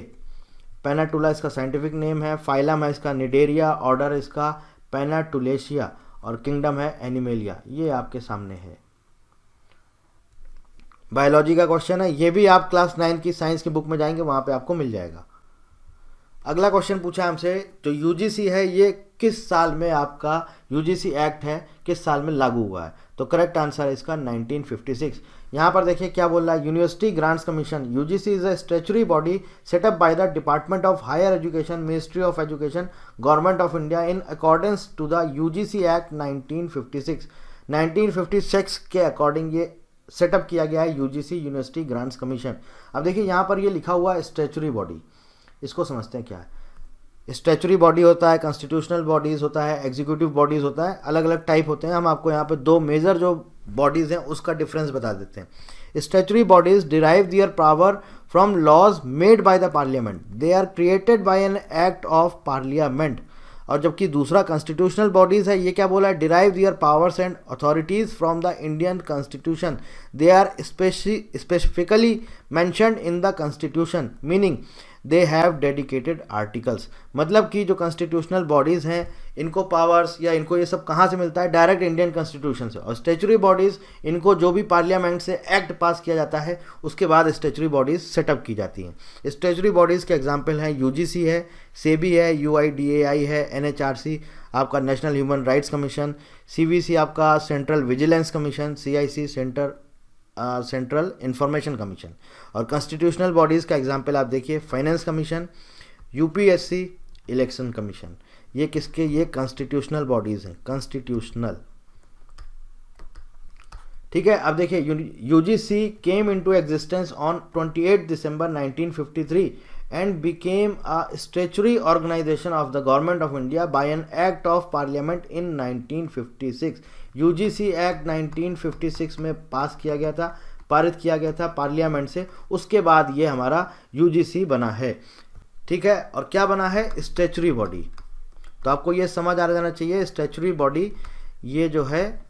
Pennatula इसका साइंटिफिक नेम है, फाइलम है इसका निडेरिया, ऑर्डर इसका पेनाटुलेशिया, और किंगडम है एनिमेलिया, ये आपके सामने है। बायोलॉजी का क्वेश्चन है, ये भी आप क्लास 9 की साइंस की बुक में जाएंगे वहां पे आपको मिल जाएगा। अगला क्वेश्चन पूछा है हमसे, जो यूजीसी है ये किस साल में आपका यूजीसी एक्ट है किस साल में लागू हुआ है, तो करेक्ट आंसर है इसका 1956। यहाँ पर देखिए क्या बोल रहा है, university grants commission, UGC is a statutory body set up by the department of higher education, ministry of education, government of India in accordance to the UGC act 1956। 1956 के अकॉर्डिंग ये सेटअप किया गया है यूजीसी यूनिवर्सिटी ग्रांट्स कमीशन। अब देखिए यहाँ पर ये लिखा हुआ है स्टैट्यूटरी बॉडी, इसको समझते हैं क्या है। स्टैच्यूटरी बॉडी होता है, कॉन्स्टिट्यूशनल बॉडीज होता है, एग्जीक्यूटिव बॉडीज होता है, अलग अलग टाइप होते हैं। हम आपको यहाँ पे दो मेजर जो बॉडीज हैं उसका डिफरेंस बता देते हैं। Statutory bodies derive their power from laws made by the parliament, they are created by an act of parliament. और जबकि दूसरा कॉन्स्टिट्यूशनल बॉडीज है, ये क्या बोला है, derive their powers and authorities from the Indian constitution, they are specifically mentioned in the constitution, meaning they have dedicated articles. मतलब कि जो कॉन्स्टिट्यूशनल बॉडीज़ हैं इनको पावर्स या इनको ये सब कहाँ से मिलता है, डायरेक्ट इंडियन कॉन्स्टिट्यूशन से। और स्टैच्यूटरी बॉडीज़ इनको जो भी पार्लियामेंट से एक्ट पास किया जाता है उसके बाद स्टैच्यूटरी बॉडीज़ सेटअप की जाती हैं। स्टैच्यूटरी बॉडीज़ के एग्जाम्पल हैं यूजीसी है, सेबी है, यूआईडीएआई है, एनएचआरसी आपका national human rights commission, CVC आपका central vigilance commission, CIC central information commission. और कॉन्स्टिट्यूशनल बॉडीज़ का एग्जांपल आप देखिए, finance commission, UPSC, election commission. ये किसके, ये कॉन्स्टिट्यूशनल बॉडीज़ हैं, कॉन्स्टिट्यूशनल, ठीक है। अब देखिए UGC came into existence on 28 December 1953 and became a statutory organization of the government of India by an act of parliament in 1956। UGC act 1956 में पास किया गया था, पारित किया गया था पार्लियामेंट से, उसके बाद ये हमारा यूजीसी बना है, ठीक है। और क्या बना है, स्टैच्यूटरी बॉडी। तो आपको ये समझ आ जाना चाहिए, स्टैच्यूटरी बॉडी ये जो है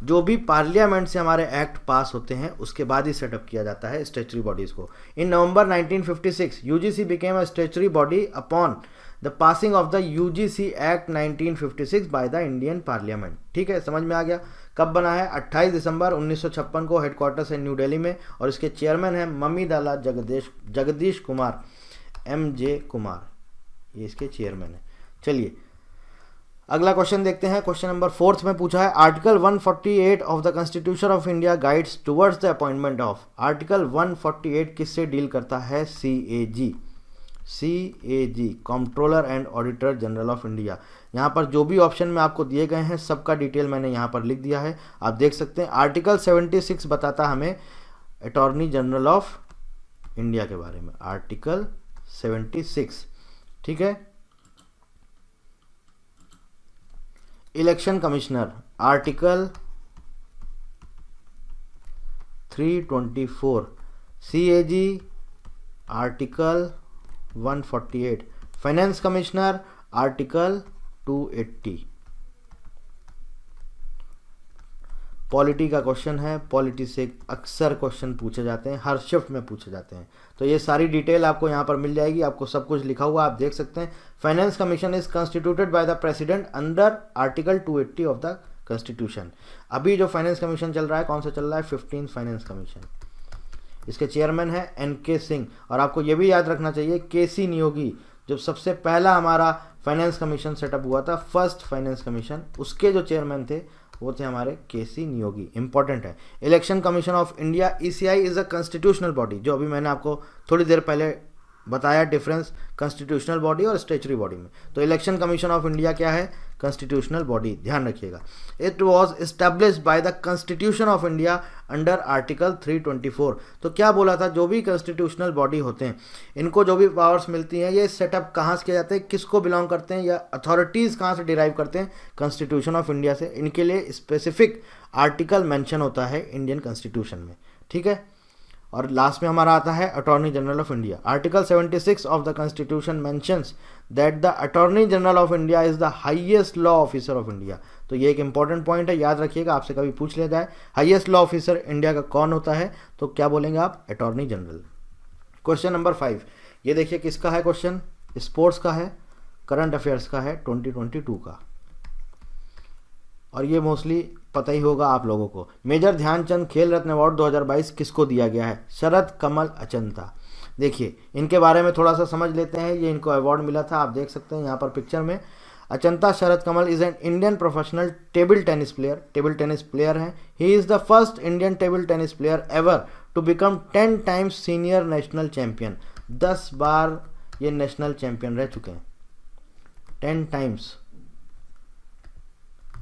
जो भी पार्लियामेंट से हमारे एक्ट पास होते हैं उसके बाद ही सेटअप किया जाता है स्टैच्यूटरी बॉडीज को। इन नवंबर 1956 UGC became a statutory body upon the passing of the UGC act 1956 by the Indian parliament, ठीक है। समझ में आ गया। कब बना है, 28 दिसंबर 1956 को, हेडक्वार्टर्स है न्यू दिल्ली में, और इसके चेयरमैन है मम्मीदाला जगदीश कुमार, MJ कुमार, ये इसके चेयरमैन है। चलिए अगला क्वेश्चन देखते हैं। क्वेश्चन नंबर 4 में पूछा है, article 148 of the constitution of India guides towards the appointment of. Article 148 किससे डील करता है, CAG, controller and auditor general of India. यहाँ पर जो भी ऑप्शन में आपको दिए गए हैं सबका डिटेल मैंने यहाँ पर लिख दिया है, आप देख सकते हैं। आर्टिकल 76 बताता हमें अटॉर्नी जनरल ऑफ इंडिया के बारे में, आर्टिकल 76, ठीक है। Election commissioner article 324, CAG article 148, finance commissioner article 280। Polity का क्वेश्चन है, पॉलिटी से अक्सर क्वेश्चन पूछे जाते हैं, हर शिफ्ट में पूछे जाते हैं। तो ये सारी डिटेल आपको यहाँ पर मिल जाएगी, आपको सब कुछ लिखा हुआ आप देख सकते हैं। Finance commission is constituted by the president under article 280 of the constitution. अभी जो फाइनेंस कमीशन चल रहा है, कौन सा चल रहा है? 15 फाइनेंस कमीशन। इसके चेयरमैन है NK सिंह। और आपको ये भी याद रखना चाहिए KC नियोगी, जब सबसे पहला हमारा फाइनेंस कमीशन सेटअप हुआ था, फर्स्ट फाइनेंस कमीशन, उसके जो चेयरमैन थे वो थे हमारे KC नियोगी। इंपॉर्टेंट है। Election commission of India ECI is a constitutional body, जो अभी मैंने आपको थोड़ी देर पहले बताया डिफरेंस कॉन्स्टिट्यूशनल बॉडी और स्टैच्यूटरी बॉडी में। तो इलेक्शन कमीशन ऑफ इंडिया क्या है? कॉन्स्टिट्यूशनल बॉडी, ध्यान रखिएगा। It was established by the constitution of India under article 324। तो क्या बोला था? जो भी कॉन्स्टिट्यूशनल बॉडी होते हैं, इनको जो भी पावर्स मिलती हैं, ये सेटअप कहाँ से किए जाते हैं, किसको बिलोंग करते हैं, या अथॉरिटीज़ कहाँ से डिराइव करते हैं? कॉन्स्टिट्यूशन ऑफ इंडिया से। इनके लिए स्पेसिफिक आर्टिकल मेंशन होता है इंडियन कॉन्स्टिट्यूशन में, ठीक है। और लास्ट में हमारा आता है attorney general of India. Article 76 of the constitution mentions that the attorney general of India is the highest law officer of India. तो ये एक इंपॉर्टेंट पॉइंट है, याद रखिएगा, आपसे कभी पूछ लिया जाए हाईएस्ट लॉ ऑफिसर इंडिया का कौन होता है, तो क्या बोलेंगे आप? Attorney general. क्वेश्चन नंबर 5, ये देखिए किसका है क्वेश्चन? स्पोर्ट्स का है, करंट अफेयर्स का है, 2022 का, और ये मोस्टली पता ही होगा आप लोगों को। मेजर ध्यानचंद खेल रत्न अवार्ड 2022 किसको दिया गया है? शरद कमल अचंता। देखिए इनके बारे में थोड़ा सा समझ लेते हैं। ये इनको अवार्ड मिला था, आप देख सकते हैं यहाँ पर पिक्चर में। Achanta Sharath Kamal is an Indian professional table tennis player, table tennis player हैं। He is the first Indian table tennis player ever to become 10 times senior national champion. 10 बार ये नेशनल चैंपियन रह चुके हैं, 10 टाइम्स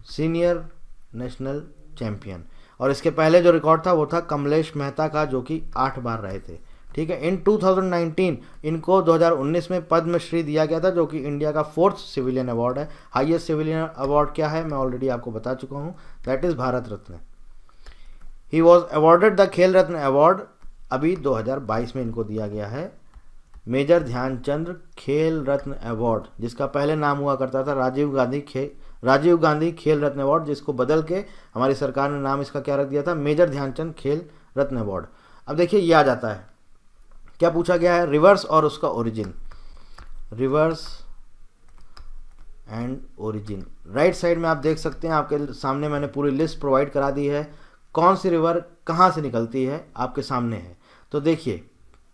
सीनियर नेशनल चैंपियन। और इसके पहले जो रिकॉर्ड था वो था कमलेश मेहता का, जो कि 8 बार रहे थे, ठीक है। इन 2019 इनको 2019 में पद्मश्री दिया गया था, जो कि इंडिया का 4th सिविलियन अवार्ड है। हाईएस्ट सिविलियन अवार्ड क्या है मैं ऑलरेडी आपको बता चुका हूँ, that is Bharat Ratna. He was awarded the खेल रत्न अवार्ड, अभी 2022 में इनको दिया गया है मेजर ध्यानचंद खेल रत्न अवार्ड, जिसका पहले नाम हुआ करता था राजीव गांधी खेल रत्न अवार्ड, जिसको बदल के हमारी सरकार ने नाम इसका क्या रख दिया था? मेजर ध्यानचंद खेल रत्न अवार्ड। अब देखिए ये आ जाता है, क्या पूछा गया है? रिवर्स और उसका origin, reverse and origin. Right side में आप देख सकते हैं, आपके सामने मैंने पूरी लिस्ट प्रोवाइड करा दी है, कौन सी रिवर कहाँ से निकलती है आपके सामने है। तो देखिए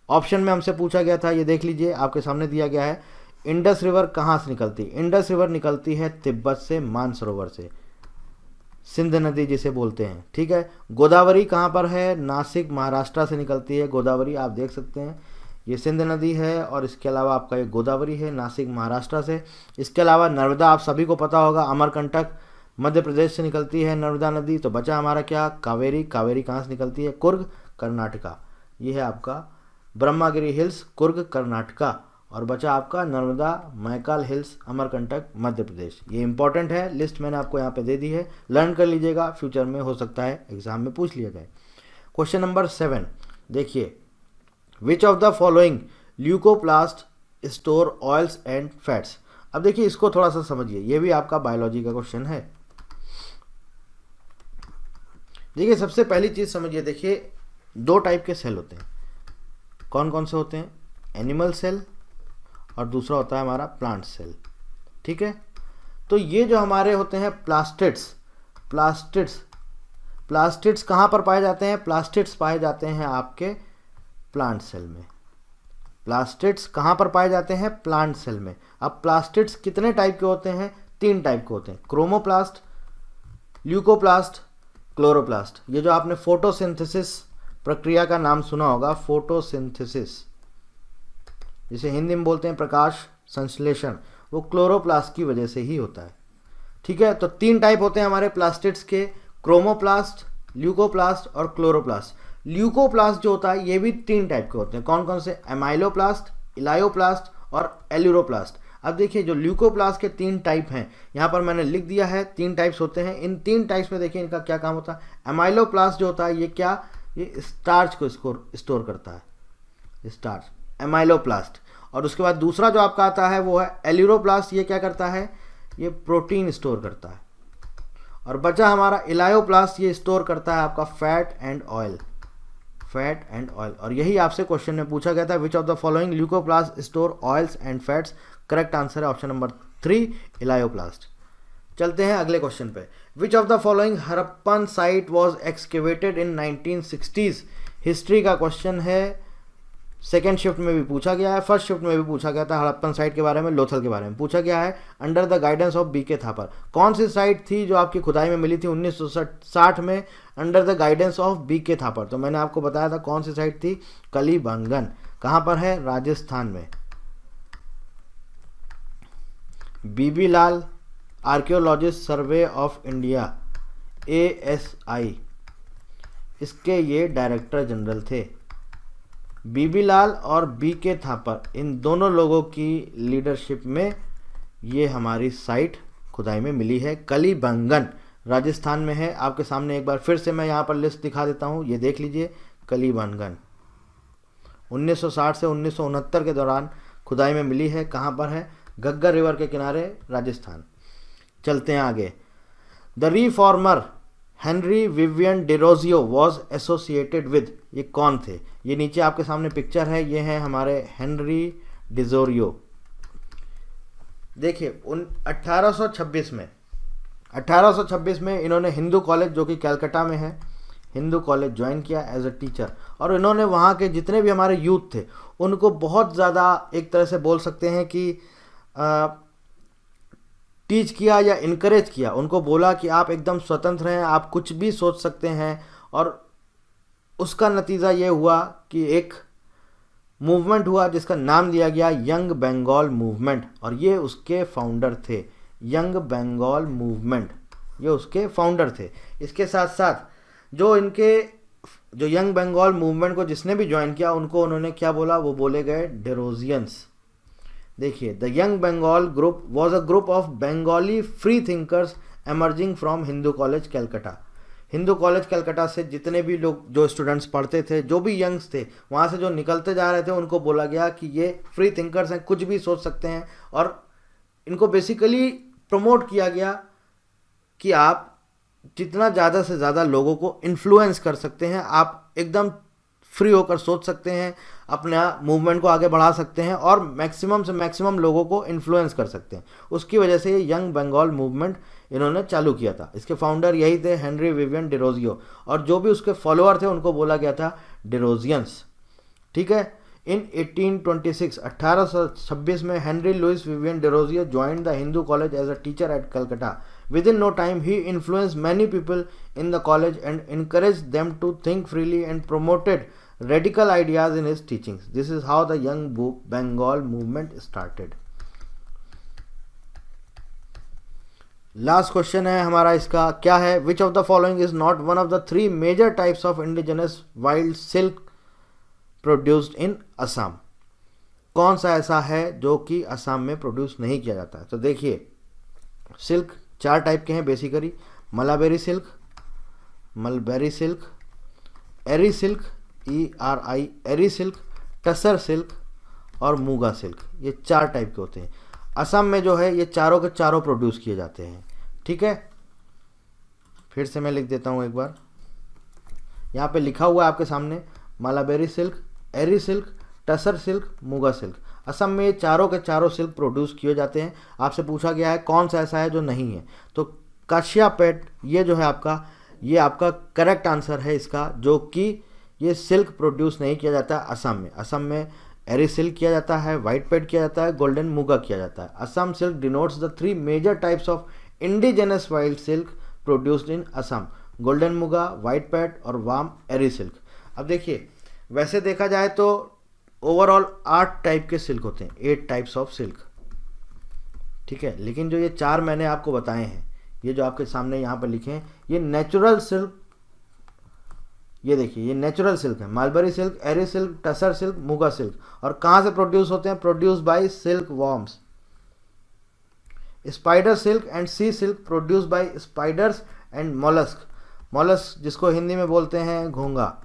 ऑप्शन में हमसे पूछा गया था, ये देख लीजिए आपके सामने दिया गया है। इंडस रिवर कहाँ से निकलती है? इंडस रिवर निकलती है तिब्बत से, मानसरोवर से, सिंध नदी जिसे बोलते हैं, ठीक है। गोदावरी कहाँ पर है? नासिक महाराष्ट्र से निकलती है गोदावरी, आप देख सकते हैं ये सिंध नदी है, और इसके अलावा आपका ये गोदावरी है नासिक महाराष्ट्र से। इसके अलावा नर्मदा, आप सभी को पता होगा, अमरकंटक मध्य प्रदेश से निकलती है नर्मदा नदी। तो बचा हमारा क्या? कावेरी। कावेरी कहाँ से निकलती है? कुर्ग कर्नाटका। ये है आपका ब्रह्मागिरी हिल्स, कुर्ग कर्नाटका। और बचा आपका नर्मदा मैकाल हिल्स, अमरकंटक मध्य प्रदेश। ये इंपॉर्टेंट है, लिस्ट मैंने आपको यहाँ पे दे दी है, लर्न कर लीजिएगा, फ्यूचर में हो सकता है एग्जाम में पूछ लिया जाए। क्वेश्चन नंबर 7 देखिए, विच of the following leucoplast store oils and fats. अब देखिए इसको थोड़ा सा समझिए, ये भी आपका बायोलॉजी का क्वेश्चन है। देखिए सबसे पहली चीज समझिए, देखिए 2 टाइप के सेल होते हैं, कौन कौन से होते हैं? एनिमल सेल और दूसरा होता है हमारा प्लांट सेल, ठीक है। तो ये जो हमारे होते हैं प्लास्टिड्स कहाँ पर पाए जाते हैं? प्लास्टिड्स पाए जाते हैं आपके प्लांट सेल में। प्लास्टिड्स कहाँ पर पाए जाते हैं? प्लांट सेल में। अब प्लास्टिड्स कितने टाइप के होते हैं? 3 टाइप के होते हैं, क्रोमोप्लास्ट, ल्यूकोप्लास्ट, क्लोरोप्लास्ट। ये जो आपने फोटोसिंथेसिस प्रक्रिया का नाम सुना होगा, फोटोसिंथेसिस जिसे हिंदी में बोलते हैं प्रकाश संश्लेषण, वो क्लोरोप्लास्ट की वजह से ही होता है, ठीक है। तो 3 टाइप होते हैं हमारे प्लास्टिड्स के, क्रोमोप्लास्ट, ल्यूकोप्लास्ट और क्लोरोप्लास्ट। ल्यूकोप्लास्ट जो होता है ये भी 3 टाइप के होते हैं, कौन कौन से? एमाइलोप्लास्ट, इलायोप्लास्ट और एल्यूरोप्लास्ट। अब देखिए जो ल्यूकोप्लास्ट के 3 टाइप हैं, यहाँ पर मैंने लिख दिया है 3 टाइप्स होते हैं। इन 3 टाइप्स में देखिए इनका क्या काम होता है। एमाइलोप्लास्ट जो होता है ये क्या, ये स्टार्च को स्टोर करता है, स्टार्च, एमाइलोप्लास्ट। और उसके बाद दूसरा जो आपका आता है वो है एल्यूरोप्लास्ट, ये क्या करता है, ये प्रोटीन स्टोर करता है। और बचा हमारा इलायोप्लास्ट, ये स्टोर करता है आपका fat and oil, fat and oil. और यही आपसे क्वेश्चन में पूछा गया था, विच of the following leucoplast store oils and fats. Correct answer है ऑप्शन नंबर 3 इलायोप्लास्ट। चलते हैं अगले क्वेश्चन पे। विच of the following Harappan site was excavated in 1960s। History का क्वेश्चन है, सेकेंड शिफ्ट में भी पूछा गया है, फर्स्ट शिफ्ट में भी पूछा गया था। हड़प्पन साइट के बारे में, लोथल के बारे में पूछा गया है। Under the guidance of B K Thapar, कौन सी साइट थी जो आपकी खुदाई में मिली थी 1960 में, under the guidance of B K Thapar. तो मैंने आपको बताया था कौन सी साइट थी, कलीबंगन। कहाँ पर है, राजस्थान में। B B Lal archaeologist survey of India, ASI, इसके ये डायरेक्टर जनरल थे। बीबी लाल और बीके थापर, इन दोनों लोगों की लीडरशिप में ये हमारी साइट खुदाई में मिली है। कलीबंगन राजस्थान में है। आपके सामने एक बार फिर से मैं यहाँ पर लिस्ट दिखा देता हूँ, ये देख लीजिए। कलीबंगन 1960 से 1969 के दौरान खुदाई में मिली है। कहाँ पर है, घग्गर रिवर के किनारे, राजस्थान। चलते हैं आगे। The reformer Henry Vivian Derozio was associated with, ये कौन थे। ये नीचे आपके सामने पिक्चर है, ये हैं हमारे हेनरी डिजोरियो। देखिए 1826 में इन्होंने हिंदू कॉलेज जो कि कलकत्ता में है, हिंदू कॉलेज ज्वाइन किया एज अ टीचर। और इन्होंने वहाँ के जितने भी हमारे यूथ थे उनको बहुत ज़्यादा, एक तरह से बोल सकते हैं कि टीच किया या इनकरेज किया। उनको बोला कि आप एकदम स्वतंत्र हैं, आप कुछ भी सोच सकते हैं। और उसका नतीजा ये हुआ कि एक मूवमेंट हुआ जिसका नाम दिया गया यंग बंगाल मूवमेंट, और ये उसके फाउंडर थे। यंग बंगाल मूवमेंट, ये उसके फाउंडर थे। इसके साथ साथ जो यंग बंगाल मूवमेंट को जिसने भी ज्वाइन किया उनको उन्होंने क्या बोला, वो बोले गए डेरोजियंस। देखिए, the young Bengal group was a group of Bengali free thinkers emerging from Hindu college Calcutta. Hindu college Calcutta से जितने भी लोग, जो स्टूडेंट्स पढ़ते थे, जो भी यंग्स थे, वहाँ से जो निकलते जा रहे थे, उनको बोला गया कि ये फ्री थिंकर्स हैं, कुछ भी सोच सकते हैं। और इनको बेसिकली प्रमोट किया गया कि आप जितना ज़्यादा से ज़्यादा लोगों को इन्फ्लुएंस कर सकते हैं, आप एकदम फ्री होकर सोच सकते हैं, अपना मूवमेंट को आगे बढ़ा सकते हैं और मैक्सिमम से मैक्सिमम लोगों को इन्फ्लुएंस कर सकते हैं। उसकी वजह से ये यंग बंगाल मूवमेंट इन्होंने चालू किया था। इसके फाउंडर यही थे, हेनरी विवियन डेरोजियो। और जो भी उसके फॉलोअर थे उनको बोला गया था डेरोजियंस। ठीक है। इन 1826 में Henry Louis Vivian Derozio joined the Hindu College as a teacher at Calcutta. Within no time, he influenced many people in the college and encouraged them to think freely and promoted radical ideas in his teachings. This is how the Young Bengal movement started. Last question है हमारा, इसका क्या है? Which of the following is not one of the 3 major types of indigenous wild silk produced in Assam? कौन सा ऐसा है जो कि असम में प्रोड्यूस नहीं किया जाता है? तो देखिए, सिल्क 4 टाइप के हैं basically. मलाबेरी silk, mulberry silk, eri silk, ERI एरी सिल्क, टसर सिल्क और मूगा सिल्क। ये 4 टाइप के होते हैं। असम में जो है ये चारों के चारों प्रोड्यूस किए जाते हैं। ठीक है, फिर से मैं लिख देता हूँ एक बार। यहाँ पे लिखा हुआ है आपके सामने, mulberry silk, eri silk, tussar silk, muga silk. Assam में ये चारों के चारों सिल्क प्रोड्यूस किए जाते हैं। आपसे पूछा गया है कौन सा ऐसा है जो नहीं है, तो काशियापेट ये जो है आपका, ये आपका करेक्ट आंसर है इसका, जो कि ये सिल्क प्रोड्यूस नहीं किया जाता है असम में। असम में एरी सिल्क किया जाता है, वाइट पेड किया जाता है, गोल्डन मूगा किया जाता है। Assam silk denotes the 3 major types of indigenous wild silk produced in Assam: golden Muga, white pat और वाम एरी सिल्क। अब देखिए, वैसे देखा जाए तो ओवरऑल 8 टाइप के सिल्क होते हैं, 8 टाइप्स ऑफ सिल्क। ठीक है, लेकिन जो ये 4 मैंने आपको बताए हैं, ये जो आपके सामने यहाँ पर लिखे हैं, ये नेचुरल सिल्क, ये देखिए ये नेचुरल सिल्क है। Mulberry silk, eri silk, tussar silk, muga silk. और कहाँ से प्रोड्यूस होते हैं? Produce by silk worms. Spider silk and sea silk produce by spiders and mollusc, mollusc जिसको हिंदी में बोलते हैं घोंघा।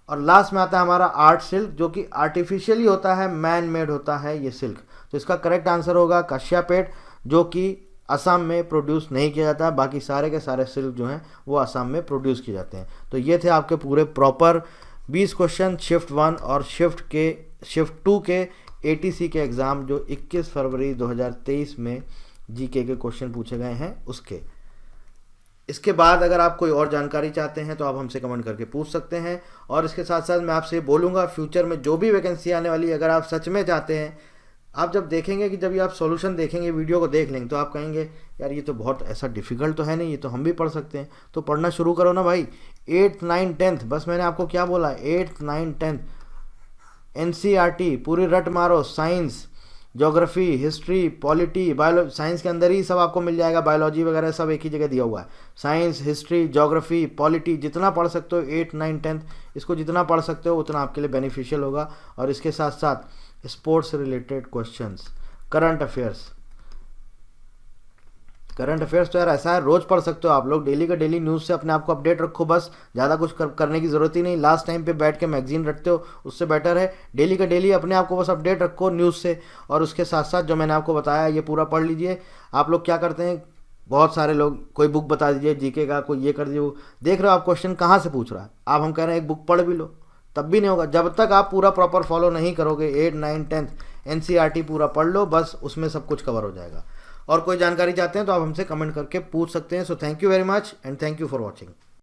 और लास्ट में आता है हमारा आर्ट सिल्क, जो कि आर्टिफिशियली होता है, मैन मेड होता है ये सिल्क। तो इसका करेक्ट आंसर होगा कश्यपेट, जो कि असम में प्रोड्यूस नहीं किया जाता, बाकी सारे के सारे सिल्क जो हैं वो असम में प्रोड्यूस किए जाते हैं। तो ये थे आपके पूरे प्रॉपर 20 क्वेश्चन शिफ्ट 1 और शिफ्ट 2 के ATC के एग्ज़ाम जो 21 फरवरी 2023 में जीके के क्वेश्चन पूछे गए हैं उसके। इसके बाद अगर आप कोई और जानकारी चाहते हैं तो आप हमसे कमेंट करके पूछ सकते हैं। और इसके साथ साथ मैं आपसे बोलूँगा फ्यूचर में जो भी वैकेंसी आने वाली है, अगर आप सच में चाहते हैं, आप जब देखेंगे कि जब ये आप सॉल्यूशन देखेंगे, वीडियो को देख लेंगे, तो आप कहेंगे यार ये तो बहुत ऐसा डिफ़िकल्ट तो है नहीं, ये तो हम भी पढ़ सकते हैं। तो पढ़ना शुरू करो ना भाई। 8th 9th 10th, बस मैंने आपको क्या बोला, 8th 9th 10th NCERT पूरी रट मारो। Science, geography, history, polity, biology, science के अंदर ही सब आपको मिल जाएगा, बायोलॉजी वगैरह सब एक ही जगह दिया हुआ है। साइंस, हिस्ट्री, ज्योग्राफी, पॉलिटी जितना पढ़ सकते हो 8th 9th 10th, इसको जितना पढ़ सकते हो उतना आपके लिए बेनिफिशियल होगा। और इसके साथ साथ स्पोर्ट्स से रिलेटेड क्वेश्चंस, करंट अफेयर्स तो यार ऐसा है रोज़ पढ़ सकते हो आप लोग, डेली का डेली न्यूज़ से अपने आप को अपडेट रखो, बस ज़्यादा कुछ करने की ज़रूरत ही नहीं। लास्ट टाइम पे बैठ के मैगजीन रखते हो उससे बेटर है डेली का डेली अपने आप को बस अपडेट रखो न्यूज़ से। और उसके साथ साथ जो मैंने आपको बताया ये पूरा पढ़ लीजिए। आप लोग क्या करते हैं, बहुत सारे लोग कोई बुक बता दीजिए जीके का, कोई ये कर दीजिए, देख रहे हो आप क्वेश्चन कहाँ से पूछ रहा है, आप हम कह रहे हैं एक बुक पढ़ भी लो, तब भी नहीं होगा। जब तक आप पूरा प्रॉपर फॉलो नहीं करोगे 8th 9th 10th NCERT पूरा पढ़ लो, बस उसमें सब कुछ कवर हो जाएगा। और कोई जानकारी चाहते हैं तो आप हमसे कमेंट करके पूछ सकते हैं। So thank you very much and thank you for watching.